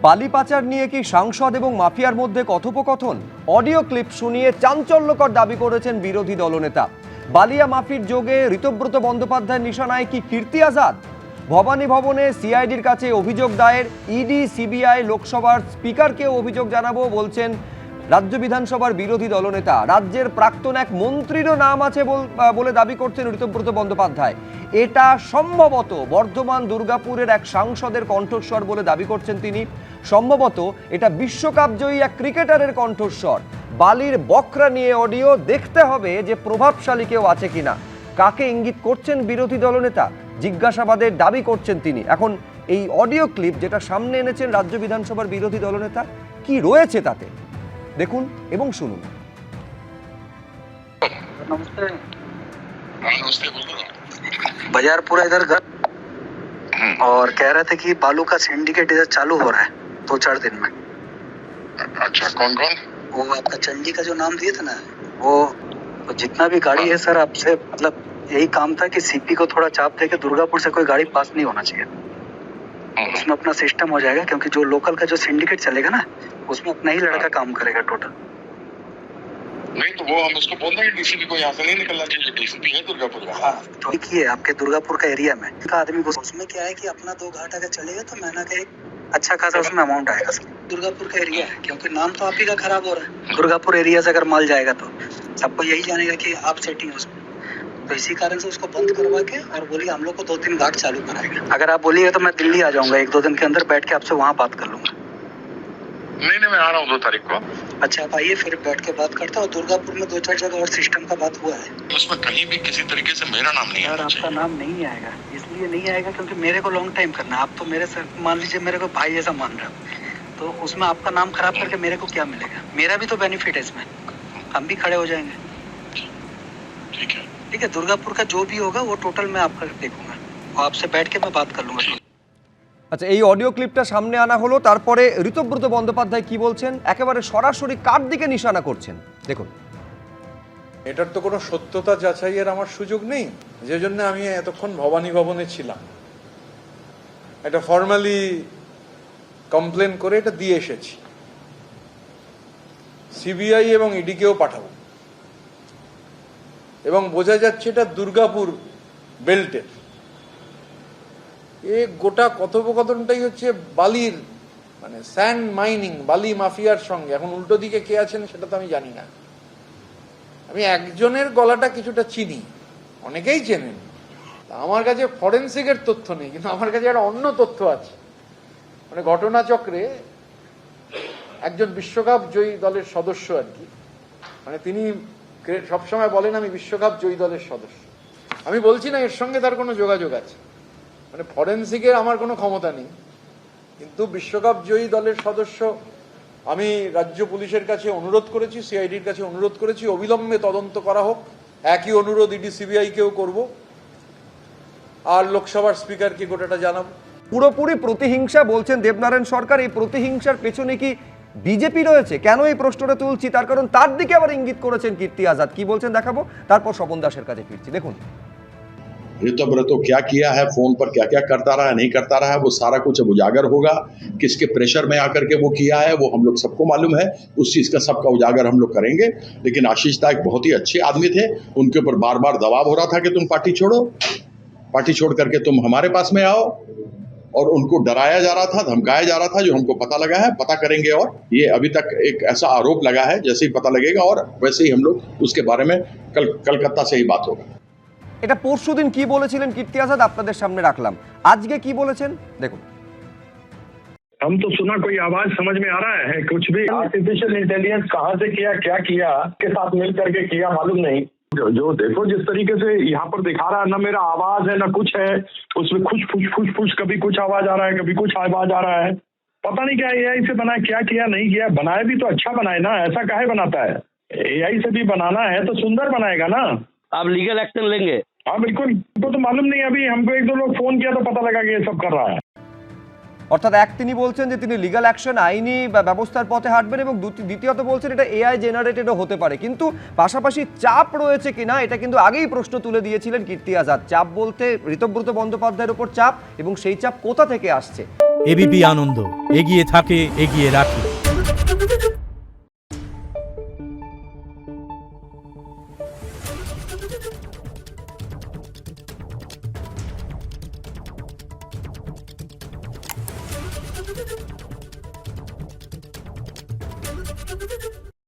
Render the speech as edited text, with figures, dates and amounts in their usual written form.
বালি পাচার নিয়ে কি সাংসদ এবং মাফিয়ার মধ্যে কথোপকথন? অডিও ক্লিপ শুনিয়ে চাঞ্চল্যকর দাবি করেছেন বিরোধী দলনেতা। বালিয়া মাফির যোগে ঋতব্রত বন্দ্যোপাধ্যায়ের নিশানায় কি কীর্তি আজাদ? ভবানী ভবনে সিআইডির কাছে অভিযোগ দায়ের, ইডি সিবিআই লোকসভার স্পিকারকেও অভিযোগ জানাবো বলছেন রাজ্য বিধানসভার বিরোধী দলনেতা। রাজ্যের প্রাক্তন এক মন্ত্রীরও নাম আছে বলে দাবি করছেন ঋতব্রত বন্দ্যোপাধ্যায়। এটা সম্ভবত বর্ধমান দুর্গাপুরের এক সাংসদের কণ্ঠস্বর বলে দাবি করছেন তিনি। সম্ভবত এটা বিশ্বকাপ জয়ী এক ক্রিকেটারের কণ্ঠস্বর। বালির বকরা নিয়ে অডিও, দেখতে হবে যে প্রভাবশালী কেউ আছে কিনা। কাকে ইঙ্গিত করছেন বিরোধী দলনেতা? জিজ্ঞাসাবাদের দাবি করছেন তিনি। এখন এই অডিও ক্লিপ যেটা সামনে এনেছেন রাজ্য বিধানসভার বিরোধী দলনেতা, কি রয়েছে তাতে দেখুন এবং শুনুন। नमस्ते। नमस्ते, बोलो। बाजार पूरा इधर घर और कह रहे थे कि बालू का सिंडिकेट इधर चालू हो रहा है 2-4 दिन में। अच्छा, कौन कौन? वो आपका चंडी का जो नाम दिए थे ना, वो तो जितना भी गाड़ी है सर, आपसे मतलब यही काम था कि सीपी को थोड़ा चाप दे के दुर्गापुर से कोई गाड़ी पास नहीं होना चाहिए। उसमें अपना सिस्टम हो जाएगा, क्योंकि जो लोकल का जो सिंडिकेट चलेगा ना, उसमें अपना ही लड़का काम करेगा टोटल। नहीं तो वो हम उसको बोल देंगे डीसीपी को यहाँ से नहीं निकलना चाहिए, डीसीपी है दुर्गापुर का। हाँ, तो एक ही है आपके दुर्गापुर का एरिया में का आदमी को। उसमें क्या है कि अपना 2 घाट अगर चलेगा तो महीना का एक अच्छा खासा उसमें अमाउंट आएगा सर। दुर्गापुर का एरिया है, क्योंकि नाम तो आप ही का खराब हो रहा है। दुर्गापुर एरिया से अगर माल जाएगा तो सबको यही जानेगा कि आप सेटिंग उसमें, तो इसी कारण से उसको बंद करवा के और बोलिए हम लोग को 2-3 घाट चालू कराएगा। अगर आप बोलिएगा तो मैं दिल्ली आ जाऊंगा 1-2 दिन के अंदर, बैठ के आपसे वहाँ बात कर लूंगा। नहीं, मैं आ रहा हूँ 2 तारीख को। अच्छा, आप आइए, फिर बैठ के बात करता हूँ। दुर्गापुर में 2-4 जगह और सिस्टम का बात हुआ है। उसमें कहीं भी किसी तरीके से मेरा नाम नहीं यार आना आपका चाहिए। नाम नहीं आएगा, इसलिए नहीं आएगा क्योंकि मेरे को लॉन्ग टाइम करना है। आप तो मेरे सर मान लीजिए मेरे को भाई ऐसा मान रहे हो, तो उसमें आपका नाम खराब करके मेरे को क्या मिलेगा? मेरा भी तो बेनिफिट है इसमें, हम भी खड़े हो जाएंगे। ठीक है, दुर्गापुर का जो भी होगा वो टोटल मैं आपका देखूंगा, आपसे बैठ के मैं बात कर लूंगा। আচ্ছা, এই অডিও ক্লিপটা সামনে আনা হলো, তারপরে ঋতব্রত বন্দ্যোপাধ্যায় কি বলছেন, একেবারে সরাসরি কার দিকে নিশানা করছেন দেখুন। এটার তো কোনো সত্যতা যাচাইয়ের আমার সুযোগ নেই, যে জন্য আমি এতক্ষণ ভবানী ভবনে ছিলাম। এটা ফর্মালি কমপ্লেন করে এটা দিয়ে এসেছি, সিবিআই এবং ইডিকেও পাঠাবো। এবং বোঝা যাচ্ছে এটা দুর্গাপুর বেল্টের। এ গোটা কথোপকথনটাই হচ্ছে বালির, মানে স্যান্ড মাইনিং, বালি মাফিয়ার সঙ্গে। এখন উল্টো দিকে কে আছেন সেটা তো আমি জানি না। আমি একজনের গলাটা কিছুটা চিনি, অনেকেই চেনেন। আমার কাছে ফরেন্সিকের তথ্য নেই, কিন্তু আমার কাছে একটা অন্য তথ্য আছে। মানে ঘটনাচক্রে একজন বিশ্বকাপ জয়ী দলের সদস্য আর কি, মানে তিনি সবসময় বলেন আমি বিশ্বকাপ জয়ী দলের সদস্য। আমি বলছি না এর সঙ্গে তার কোনো যোগাযোগ আছে, মানে ফরেন্সিকের আমার কোনো ক্ষমতা নেই, কিন্তু বিশ্বকাপ জয়ী দলের সদস্য। আমি রাজ্য পুলিশের কাছে অনুরোধ করেছি, সিআইডির কাছে অনুরোধ করেছি অবিলম্বে তদন্ত করা হোক। একই অনুরোধ ইডি সিবিআইকেও করব, আর লোকসভার স্পিকারকে গোটাটা জানাবো। পুরোপুরি প্রতিহিংসা বলছেন দেবনারায়ণ সরকার। এই প্রতিহিংসার পেছনে কি বিজেপি রয়েছে? কেন এই প্রশ্নটা তুলছি, তার কারণ তার দিকে আবার ইঙ্গিত করেছেন কীর্তি আজাদ। কি বলছেন দেখাবো, তারপর স্বপন দাসের কাছে ফিরছি দেখুন। ऋतव्रतो क्या किया है, फोन पर क्या क्या करता रहा है, नहीं करता रहा है, वो सारा कुछ अब उजागर होगा। किसके प्रेशर में आकर के वो किया है वो हम लोग सबको मालूम है। उस चीज़ का सबका उजागर हम लोग करेंगे। लेकिन आशीष दा एक बहुत ही अच्छे आदमी थे, उनके ऊपर बार बार दबाव हो रहा था कि तुम पार्टी छोड़ो, पार्टी छोड़ करके तुम हमारे पास में आओ, और उनको डराया जा रहा था, धमकाया जा रहा था, जो हमको पता लगा है, पता करेंगे। और ये अभी तक एक ऐसा आरोप लगा है, जैसे ही पता लगेगा और वैसे ही हम लोग उसके बारे में कलकत्ता से ही बात होगा। এটা পরশুদিন কি বলেছিলেন কীর্তি আজাদ আপনাদের সামনে রাখলাম, আজকে কি বলেছেন দেখুন। हम तो सुना, कोई आवाज समझ में आ रहा है कुछ भी? आर्टिफिशियल इंटेलिजेंस कहाँ से किया, क्या किया, के साथ मिल करके किया, मालूम नहीं। जो देखो जिस तरीके से यहाँ पर दिखा रहा है, ना मेरा आवाज है ना कुछ है उसमें, खुश फुश खुश फुश, कभी कुछ आवाज आ रहा है कभी कुछ आवाज आ रहा है। पता नहीं क्या एआई से बनाया, क्या किया नहीं किया। बनाए भी तो अच्छा बनाए ना, ऐसा काहे बनाता है? एआई से भी बनाना है तो सुंदर बनाएगा ना। आप लीगल एक्शन लेंगे? हाँ बिल्कुल, तो मालूम नहीं, अभी हमको 1-2 लोग फोन किया तो पता लगा कि ये सब कर रहा है। অর্থাৎ এক তিনি বলছেন যে তিনি লিগ্যাল অ্যাকশন, আইনি ব্যবস্থার পথে হাঁটবেন, এবং দ্বিতীয়ত বলছেন এটা এআই জেনারেটেডও হতে পারে। কিন্তু পাশাপাশি চাপ রয়েছে কিনা এটা কিন্তু আগেই প্রশ্ন তুলে দিয়েছিলেন কীর্তি আজাদ। চাপ বলতে ঋতব্রত বন্দ্যোপাধ্যায়ের উপর চাপ, এবং সেই চাপ কোথা থেকে আসছে। এবিপি আনন্দ, এগিয়ে থাকে, এগিয়ে রাখে।